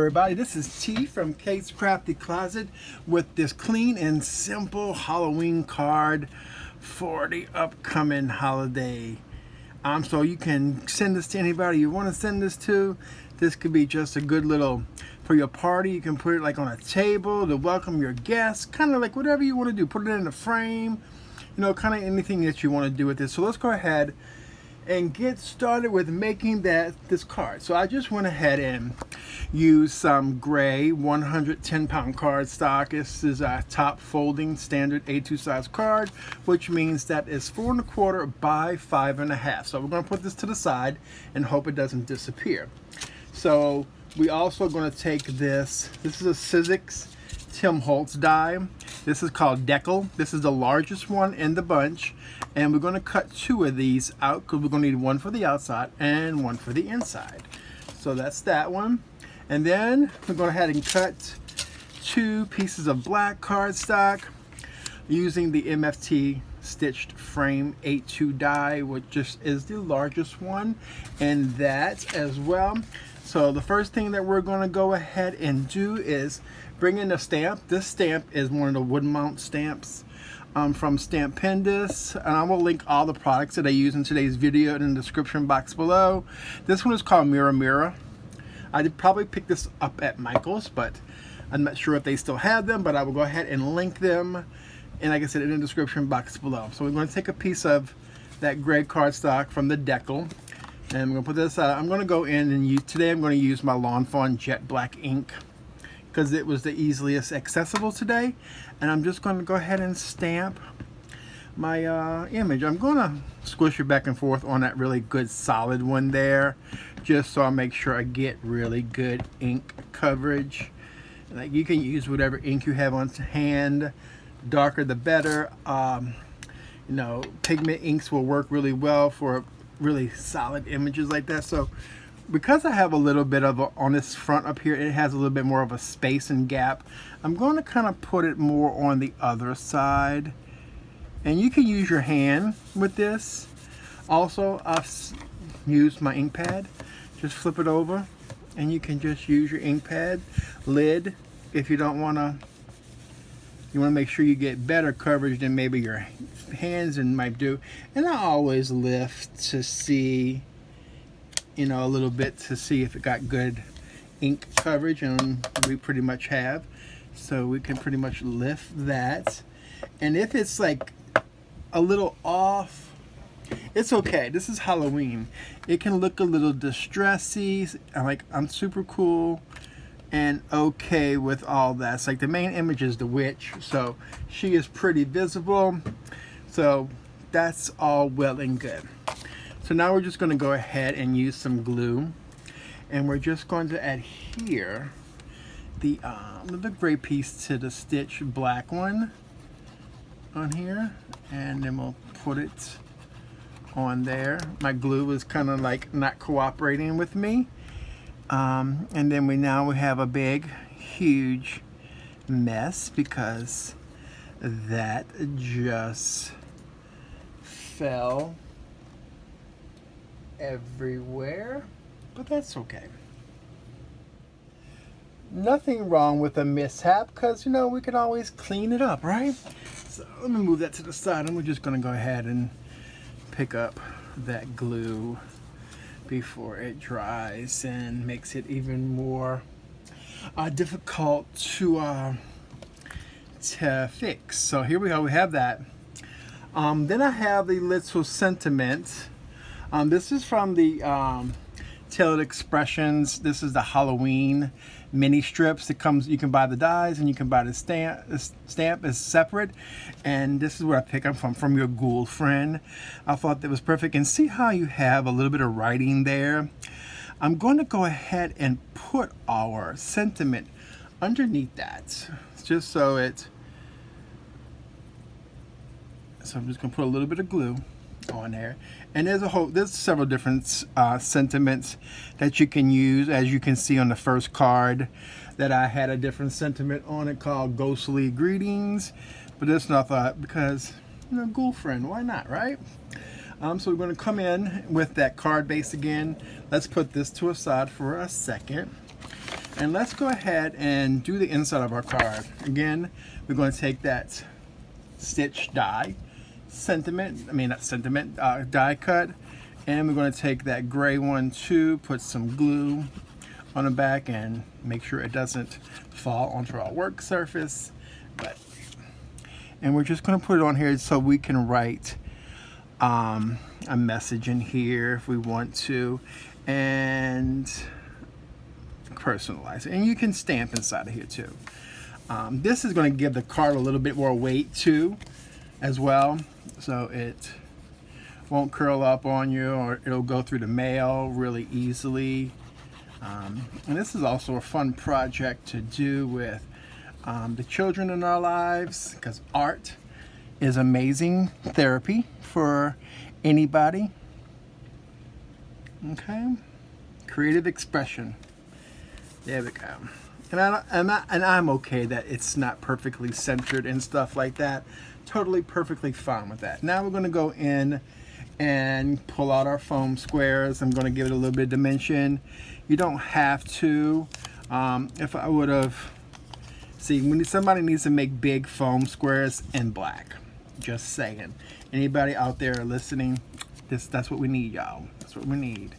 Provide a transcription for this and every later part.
everybody, this is T from Kate's Crafty Closet with this clean and simple Halloween card for the upcoming holiday. So you can send this to anybody you want to send this to. This could be just a good little for your party. You can put it like on a table to welcome your guests, kind of like whatever you want to do. Put it in a frame, you know, kind of anything that you want to do with this. So let's go ahead and get started with making this card. So I just went ahead and used some gray 110-pound cardstock. This is a top folding standard A2 size card, which means that it's 4 1/4 by 5 1/2. So we're going to put this to the side and hope it doesn't disappear. So we also going to take this. This is a Sizzix Holtz die. This is called Decor. This is the largest one in the bunch, and we're going to cut 2 of these out because we're going to need one for the outside and one for the inside. So that's that one. And then we're going to go ahead and cut 2 pieces of black cardstock using the MFT stitched frame 8-2 die, which just is the largest one, and that as well. So the first thing that we're going to go ahead and do is bring in a stamp. This stamp is one of the wood mount stamps from Stampendous, and I will link all the products that I use in today's video in the description box below. This one is called Mirror Mirror. I did probably pick this up at Michael's, but I'm not sure if they still have them, but I will go ahead and link them, and like I said, in the description box below. So we're going to take a piece of that gray cardstock from the Decor, and I'm going to put this out. I'm going to go in and use, today I'm going to use my Lawn Fawn Jet Black ink because it was the easiest accessible today, and I'm just going to go ahead and stamp my image. I'm going to squish it back and forth on that really good solid one there, just so I make sure I get really good ink coverage. Like, you can use whatever ink you have on hand, darker the better. You know, pigment inks will work really well for really solid images like that. So because I have a little bit of on this front up here, it has a little bit more of a space and gap, I'm going to kind of put it more on the other side. And you can use your hand with this. Also, I've used my ink pad. Just flip it over and you can just use your ink pad lid if you don't want to. You want to make sure you get better coverage than maybe your hands and might do. And I always lift to see, you know, a little bit to see if it got good ink coverage, and we pretty much have. So we can pretty much lift that. And if it's like a little off, it's okay. This is Halloween. It can look a little distressy. Like, I'm super cool and okay with all that. It's like the main image is the witch, so she is pretty visible. So that's all well and good. So now we're just going to go ahead and use some glue, and we're just going to adhere the gray piece to the stitch black one on here, and then we'll put it on there. My glue is kind of like not cooperating with me, and then we have a big huge mess because that just fell everywhere, but that's okay. Nothing wrong with a mishap, because you know we can always clean it up, right? So let me move that to the side, and we're just going to go ahead and pick up that glue before it dries and makes it even more difficult to fix. So here we go, we have that. Then I have the little sentiment. This is from the Tailored Expressions. This is the Halloween mini strips. It comes, you can buy the dies and you can buy the stamp. The stamp is separate, and this is where I pick them from your ghoul friend. I thought that was perfect, and see how you have a little bit of writing there. I'm going to go ahead and put our sentiment underneath that, just so it. So I'm just going to put a little bit of glue on there, and there's several different sentiments that you can use. As you can see on the first card, that I had a different sentiment on it called Ghostly Greetings, but that's not thought because, you know, ghoul friend, why not, right? So we're going to come in with that card base again. Let's put this to a side for a second. And let's go ahead and do the inside of our card. Again, we're going to take that stitch die, die cut, and we're going to take that gray one too, put some glue on the back and make sure it doesn't fall onto our work surface. And we're just going to put it on here so we can write a message in here if we want to, and personalize it. And you can stamp inside of here too. This is going to give the card a little bit more weight too as well, so it won't curl up on you, or it'll go through the mail really easily. And this is also a fun project to do with the children in our lives, because art is amazing therapy for anybody. Okay, creative expression. There we go. And I'm okay that it's not perfectly centered and stuff like that. Totally perfectly fine with that. Now we're going to go in and pull out our foam squares. I'm going to give it a little bit of dimension. You don't have to. If I would have, see, when somebody needs to make big foam squares in black, just saying. Anybody out there listening, that's what we need, y'all. That's what we need.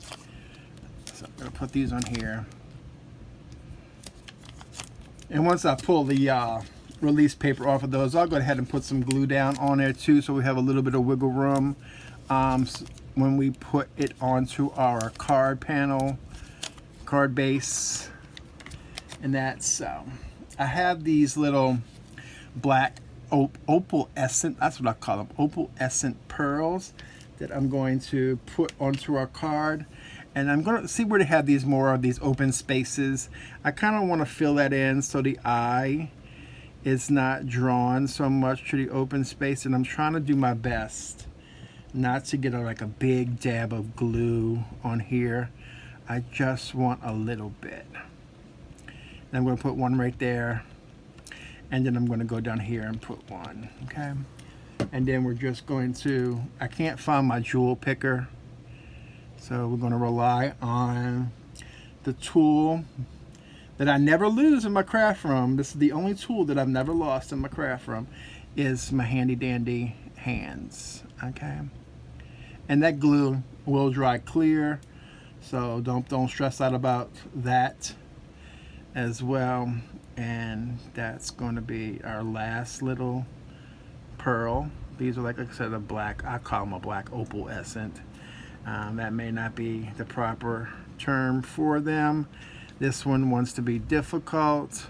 So I'm going to put these on here. And once I pull the release paper off of those, I'll go ahead and put some glue down on there too, so we have a little bit of wiggle room when we put it onto our card panel, card base. And that's, I have these little black opalescent, that's what I call them, opalescent pearls that I'm going to put onto our card. And I'm going to see where they have these more of these open spaces. I kind of want to fill that in so the eye is not drawn so much to the open space. And I'm trying to do my best not to get like a big dab of glue on here. I just want a little bit. And I'm going to put one right there. And then I'm going to go down here and put one. Okay. And then we're just going to, I can't find my jewel picker. So we're going to rely on the tool that I never lose in my craft room. This is the only tool that I've never lost in my craft room, is my handy dandy hands. Okay, and that glue will dry clear, so don't stress out about that as well. And that's going to be our last little pearl. These are, like I said, a black, I call them a black opalescent. That may not be the proper term for them. This one wants to be difficult.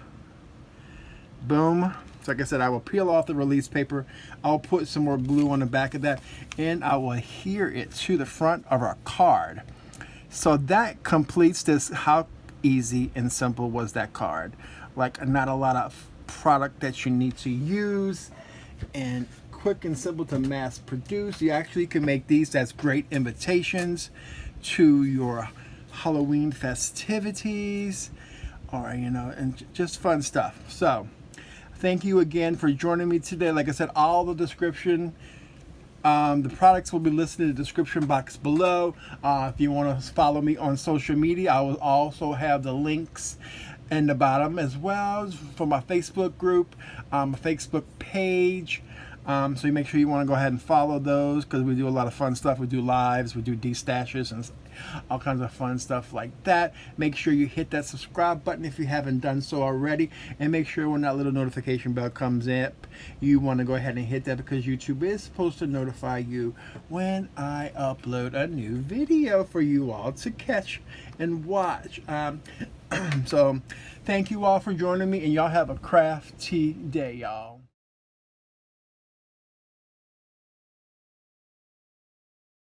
Boom. So like I said, I will peel off the release paper. I'll put some more glue on the back of that, and I will adhere it to the front of our card. So that completes this. How easy and simple was that card? Like, not a lot of product that you need to use, and quick and simple to mass produce. You actually can make these as great invitations to your Halloween festivities, or and just fun stuff. So thank you again for joining me today. Like I said, all the description, the products will be listed in the description box below. If you want to follow me on social media, I will also have the links in the bottom, as well as for my Facebook group, my Facebook page. So you make sure you want to go ahead and follow those, because we do a lot of fun stuff. We do lives, we do destashes, and all kinds of fun stuff like that. Make sure you hit that subscribe button if you haven't done so already, and make sure when that little notification bell comes up, you want to go ahead and hit that, because YouTube is supposed to notify you when I upload a new video for you all to catch and watch. So thank you all for joining me, and y'all have a crafty day, y'all.